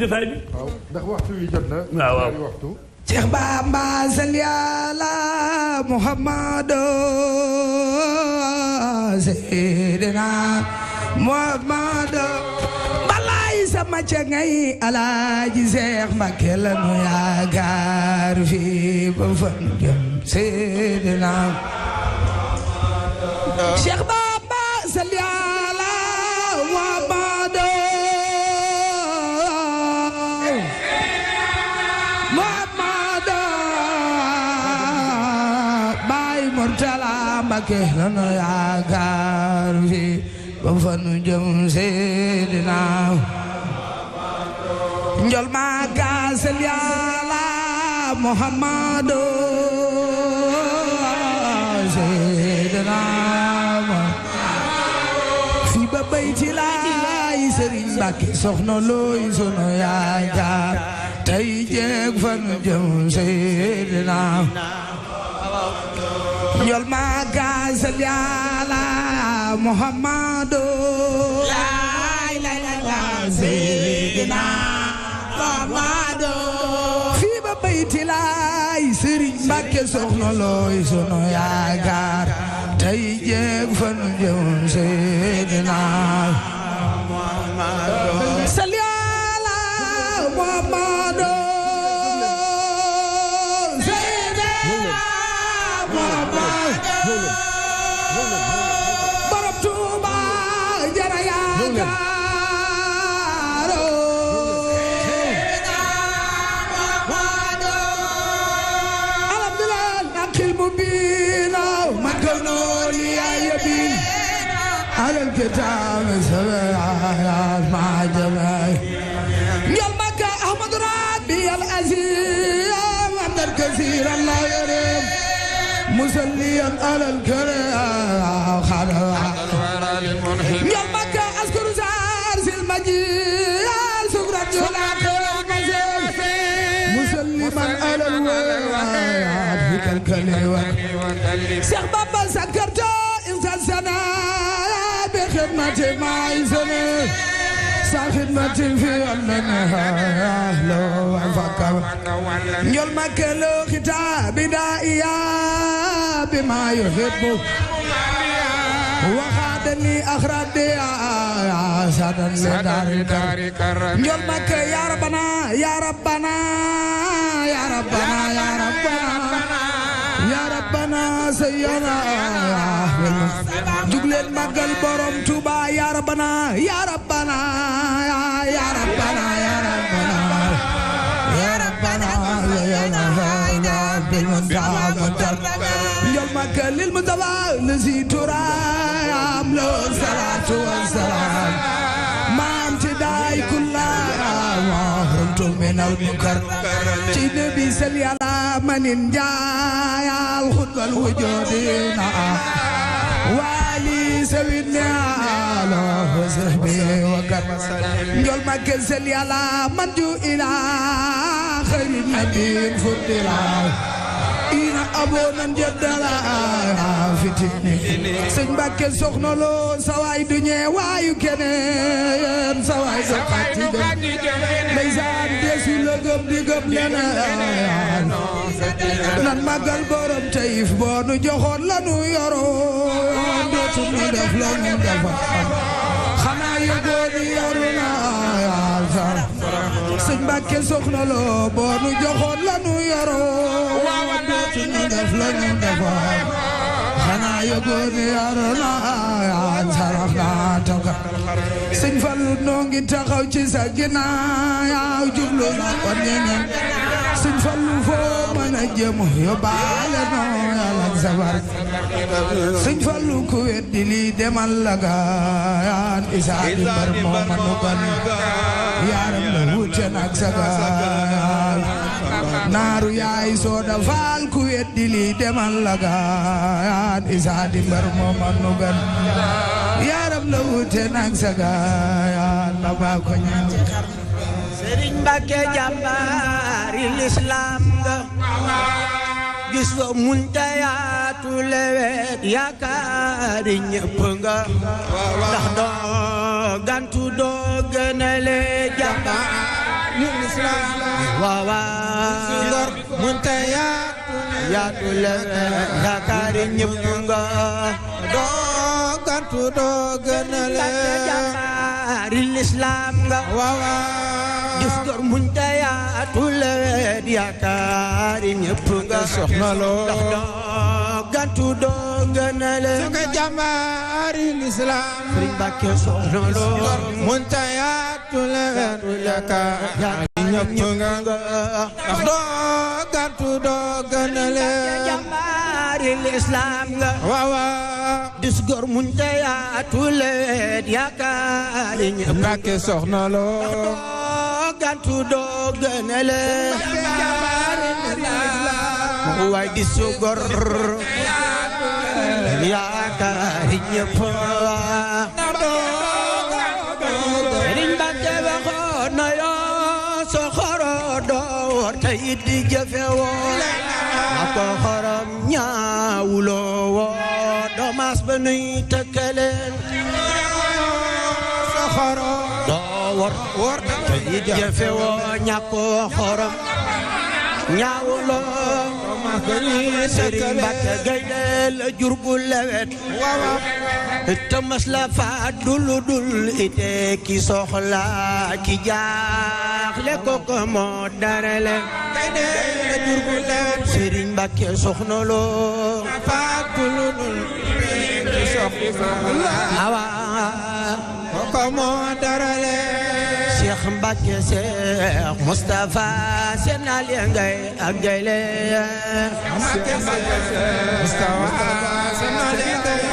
jotaay bi waaw ndax waxtu wi jot na waaw waxtu Cheikh Bamba salli ala Muhammadu Seydina Muhammadu balay sama cengay Alaaji Seex Mbakke la nu yaakaar fi ba fan jëm Seydina Cheikh Bamba salli ala Muhammadu Murtala Mbakke la nu yaakaar fi ba fa nu jëm Seydina njol Makka salli ala Muhammadu Seydina fi ba bayti laay Sëriñ Mbakke soxna looy sunu yaakaar tey jeeg fa nu jëm Seydina njol Makka salli ala Muhammadu la ilaha illallah Seydina Muhammadu fi ba bayti laay Sëriñ Mbakke soxna looy sunu yaakaar tey jeeg fa nu jëm Seydina Muhammadu salli ala Muhammadu borom Tuuba jara yaakaaro alhamdulillah naqil mubina man kawnooni ya yabin alal kitaab sab'at ma jamay njol Makka Ahmadu Rabbi al aziz amdan kasiran la yarim مسليا على الكرام يوم مكة أذكر زار المجيء سكرا جلاك مسلما على الوعد بك الكلمة شيخ بابا سكرت إنسان سنة بخدمة ما يسنى خدمة في النهار لو فكر يوم مكة لو ختاب دائيا بما يحب وخادني أخرج سادن لدار يوم مكة يا ربنا يا ربنا يا ربنا يا ربنا يا ربنا سيدنا جبلين مقل بروم توبا يا ربنا يا ربنا يا ربنا يا ربنا يا ربنا يا ربنا بالمنتهى يوم مكة للمنتهى الذي ترام له الصلاة والسلام ما امتداي كلها وحرمت من المكر نبي سلي على من جاء الخطبة الوجودين والي سوينا على وصحبه وكرم نجول مكة سلي على من جو إلى خير النبي فضلا إن أبونا جدلا فتني سن مكة سخنا لو سواي دنيا وايو كنن سواي زقاتي ليزان ديسو لغم ديغم لنا nan magal borom Taif boo nu joxoon la nu yoroon dootu nu def la nu defa xanaa yëgoo ni yoru na alfar sëñ Mbakke soxna loo boo nu joxoon la nu yoroon dootu nu def la nu defa xanaa yëgoo ni yoru na sarax na tawka sëñ Fallu noo ngi taxaw ci sa ginnaaw jublu na ko ñeneen sëñ Fallu foo mën a jëm yóbbaale noo yàlla ak sabar sëñ Fallu ku weddi lii demal la gaayaan isaa di mbar moo ma nu gan yaaram la wuute nag sa gaayaan naaru yaay sooda faal ku weddi lii demal la gaayaan isaa di mbar moo ma nu gan yaaram la wuute nag sa gaayaan la baa ko ñaaw Sëriñ Mbakke jàmbaari lislaam nga gis nga munta yaatu lewet yaakaari ñëpp nga ndax doo gantu doo gënale jàmbaar wawa ngor munta yaatu lewet yaakaari ñëpp nga doo gantu doo gënale jàmbaari l'islam nga wawa gis ngor munta yaatu lewet yaakaari ñëpp nga soxna loo ndax doo gantu doo gënale nga jàmbaari l'islam Sëriñ Mbàkke soxna loo munta yaatu lewet yaakaari ñëpp nga ndax doo gantu doo gënale jàmbaari l'islam nga wawa dis gor muñ te yaatu lewet yaakaari ñëpp Mbàkke soxna loo gantu doo gënale jàmbaari l'islam waay dis gor yaakaari ñëpp Sëriñ Mbàkke waxoon na yoo so xoro doo tey di jëfe woo ako xorom ñaawuloo woo domas ba nuy tëkkaleen so xoro doo wor tey di jëfe woo ñako xorom ñaawuloo domas ba nuy tëkkaleen Sëriñ Mbàkke gaynde la jur bu lewet tëmas la fa dul ite ki soxla ki jaaxle koko moo darale jur bu lewet Sëriñ Mbàkke soxna loo fa dul ki soxla awa koko moo darale Cheikh Mbàkke Cheikh Moustapha seen ali ngay ak gayle Mbàkke Cheikh Moustapha seen ali ngay